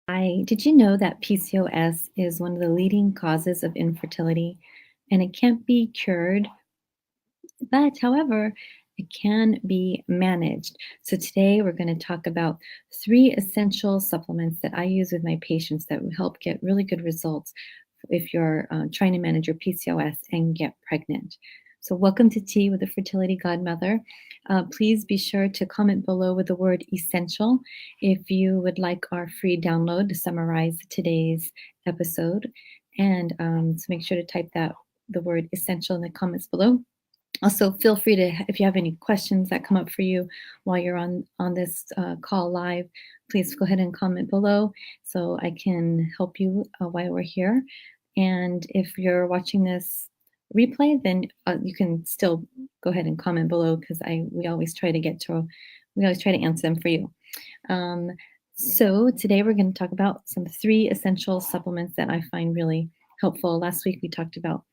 Did you know that PCOS is one of the leading causes of infertility and it can't be cured, but however, it can be managed. So today we're going to talk about 3 essential supplements that I use with my patients that will help get really good results if you're trying to manage your PCOS and get pregnant. So welcome to Tea with the Fertility Godmother. Please be sure to comment below with the word essential if you would like our free download to summarize today's episode. And so make sure to type the word essential in the comments below. Also, feel free to, if you have any questions that come up for you while you're on this call live, please go ahead and comment below so I can help you while we're here. And if you're watching this replay, then you can still go ahead and comment below because we always try to answer them for you. So today we're going to talk about some 3 essential supplements that I find really helpful. Last week we talked about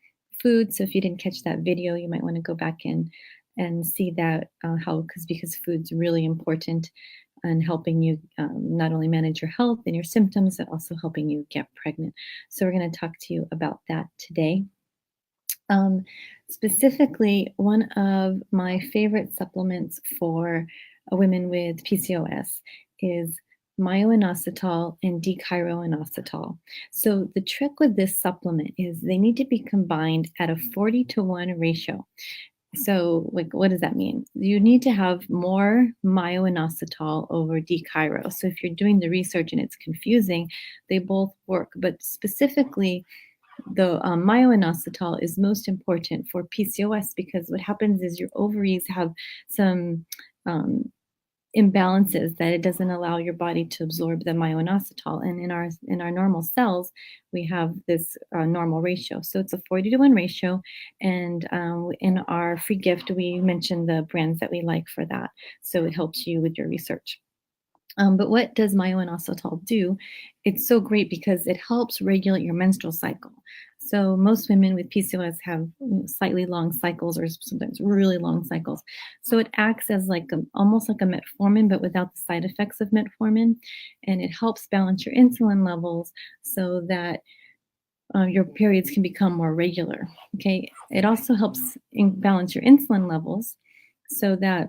food, so if you didn't catch that video, you might want to go back in and see that because food's really important in helping you not only manage your health and your symptoms, but also helping you get pregnant. So we're going to talk to you about that today. Specifically, one of my favorite supplements for women with PCOS is Myoinositol and D-chiroinositol. So the trick with this supplement is they need to be combined at a 40-to-1 ratio. So what does that mean? You need to have more myoinositol over D-chiro. So if you're doing the research and it's confusing, they both work. But specifically, the myoinositol is most important for PCOS because what happens is your ovaries have some imbalances that it doesn't allow your body to absorb the myoinositol. And in our normal cells, we have this normal ratio. So it's a 40-to-1 ratio. And in our free gift, we mentioned the brands that we like for that. So it helps you with your research. But what does myoinositol do? It's so great because it helps regulate your menstrual cycle. So most women with PCOS have slightly long cycles or sometimes really long cycles. So it acts as almost like a metformin, but without the side effects of metformin. And it helps balance your insulin levels so that your periods can become more regular. Okay. It also helps balance your insulin levels so that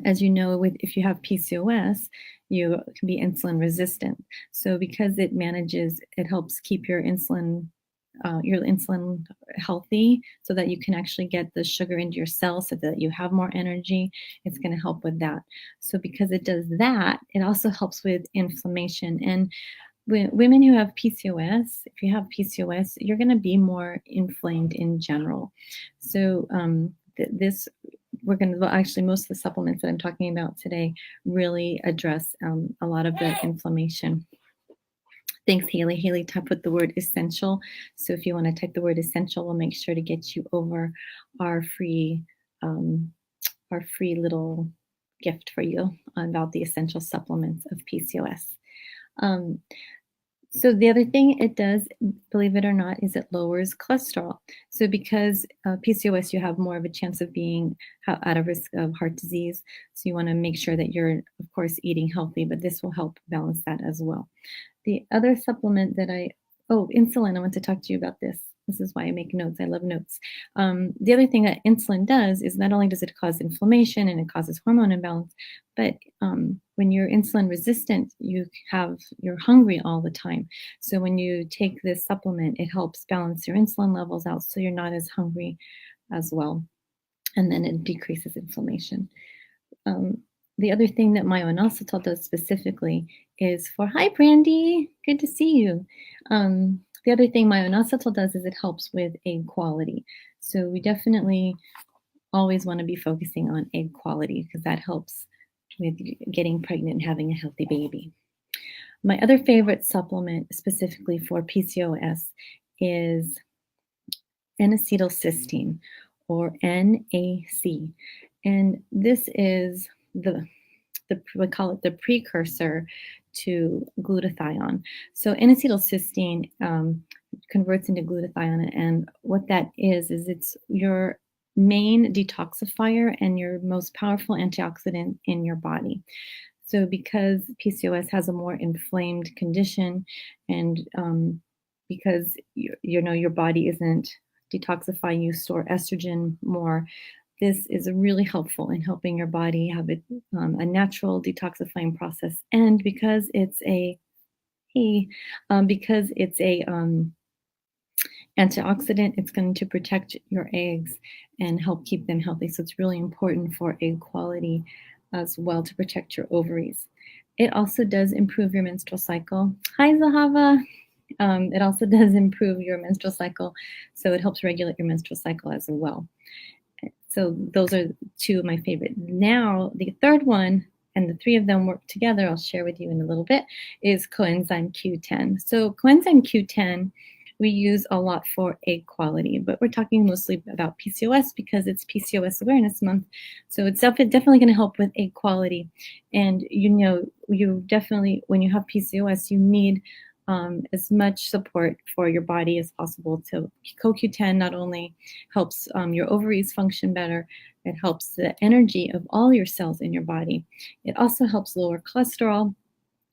as you know, if you have PCOS, you can be insulin resistant. So because it helps keep your insulin healthy so that you can actually get the sugar into your cells so that you have more energy. It's going to help with that. So because it does that, it also helps with inflammation. And women who have PCOS, if you have PCOS, you're going to be more inflamed in general. So most of the supplements that I'm talking about today really address a lot of the inflammation. Thanks, Haley. Haley put the word essential. So if you want to type the word essential, we'll make sure to get you over our free little gift for you about the essential supplements of PCOS. So the other thing it does, believe it or not, is it lowers cholesterol. So because PCOS, you have more of a chance of being at a risk of heart disease. So you want to make sure that you're, of course, eating healthy, but this will help balance that as well. The other supplement insulin, I want to talk to you about this. This is why I make notes. I love notes. The other thing that insulin does is not only does it cause inflammation and it causes hormone imbalance, but when you're insulin resistant, you're hungry all the time. So when you take this supplement, it helps balance your insulin levels out so you're not as hungry as well. And then it decreases inflammation. The other thing that myoinositol does specifically is hi, Brandi, good to see you. The other thing myoinositol does is it helps with egg quality. So we definitely always want to be focusing on egg quality because that helps with getting pregnant and having a healthy baby. My other favorite supplement specifically for PCOS is N-acetylcysteine, or NAC. And this is we call it the precursor to glutathione. So N-acetylcysteine converts into glutathione, and what that is it's your main detoxifier and your most powerful antioxidant in your body. So because PCOS has a more inflamed condition, and because your body isn't detoxifying, you store estrogen more. This is really helpful in helping your body have a natural detoxifying process. And because it's a hey, because it's a antioxidant, it's going to protect your eggs and help keep them healthy. So it's really important for egg quality as well to protect your ovaries. It also does improve your menstrual cycle. Hi, Zahava. It also does improve your menstrual cycle, so it helps regulate your menstrual cycle as well. So those are two of my favorite. Now, the third one, and the three of them work together, I'll share with you in a little bit, is Coenzyme Q10. So Coenzyme Q10 we use a lot for egg quality, but we're talking mostly about PCOS because it's PCOS Awareness Month. So it's definitely going to help with egg quality. And you definitely, when you have PCOS, you need as much support for your body as possible. So CoQ10 not only helps your ovaries function better, it helps the energy of all your cells in your body. It also helps lower cholesterol,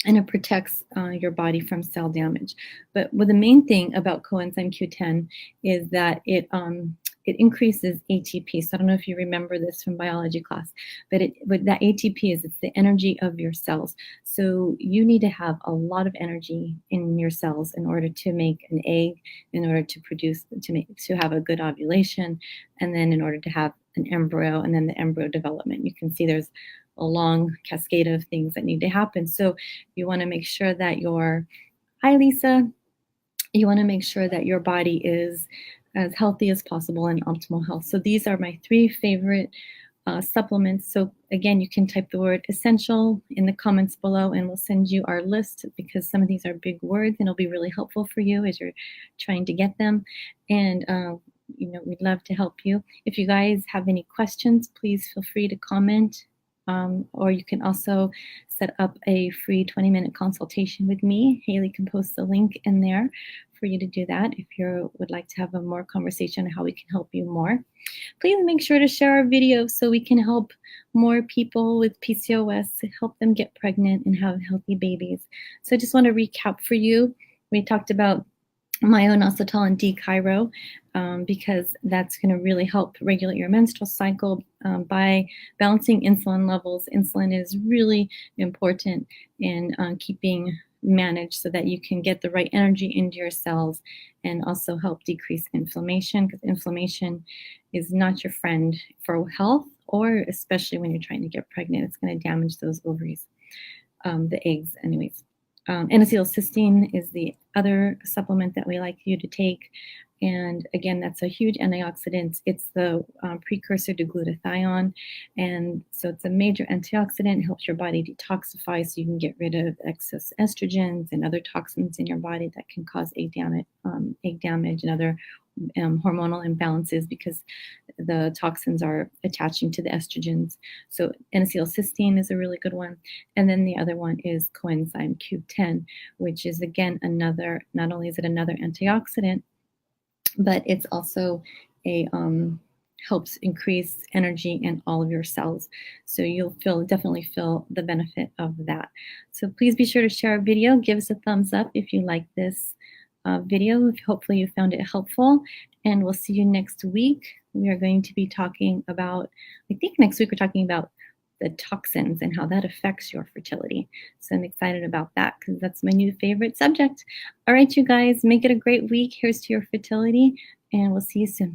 and it protects your body from cell damage. But the main thing about coenzyme Q10 is that it increases ATP. So I don't know if you remember this from biology class, but that ATP it's the energy of your cells. So you need to have a lot of energy in your cells in order to make an egg, in order to have a good ovulation, and then in order to have an embryo, and then the embryo development. You can see there's a long cascade of things that need to happen. So you want to make sure that hi Lisa, you want to make sure that your body is as healthy as possible and optimal health. So these are my three favorite supplements. So again, you can type the word essential in the comments below and we'll send you our list because some of these are big words and it'll be really helpful for you as you're trying to get them. And we'd love to help you. If you guys have any questions, please feel free to comment. Or you can also set up a free 20-minute consultation with me. Haley can post the link in there for you to do that if you would like to have a more conversation on how we can help you more. Please make sure to share our video so we can help more people with PCOS, help them get pregnant and have healthy babies. So I just want to recap for you. We talked about Myoinositol and D-chiro because that's going to really help regulate your menstrual cycle by balancing insulin levels. Insulin is really important in keeping managed so that you can get the right energy into your cells and also help decrease inflammation, because inflammation is not your friend for health, or especially when you're trying to get pregnant. It's going to damage those ovaries, the eggs anyways. N-acetylcysteine is the other supplement that we like you to take. And again, that's a huge antioxidant. It's the precursor to glutathione. And so it's a major antioxidant. It helps your body detoxify so you can get rid of excess estrogens and other toxins in your body that can cause egg damage and other hormonal imbalances because the toxins are attaching to the estrogens. So N-acetylcysteine is a really good one. And then the other one is coenzyme Q10, which is again not only is it another antioxidant, but it's also helps increase energy in all of your cells. So you'll definitely feel the benefit of that. So please be sure to share our video. Give us a thumbs up if you like this video. Hopefully you found it helpful, and we'll see you next week. We are going to be talking about, I think next week we're talking about the toxins and how that affects your fertility. So I'm excited about that because that's my new favorite subject. All right, you guys, make it a great week. Here's to your fertility, and we'll see you soon.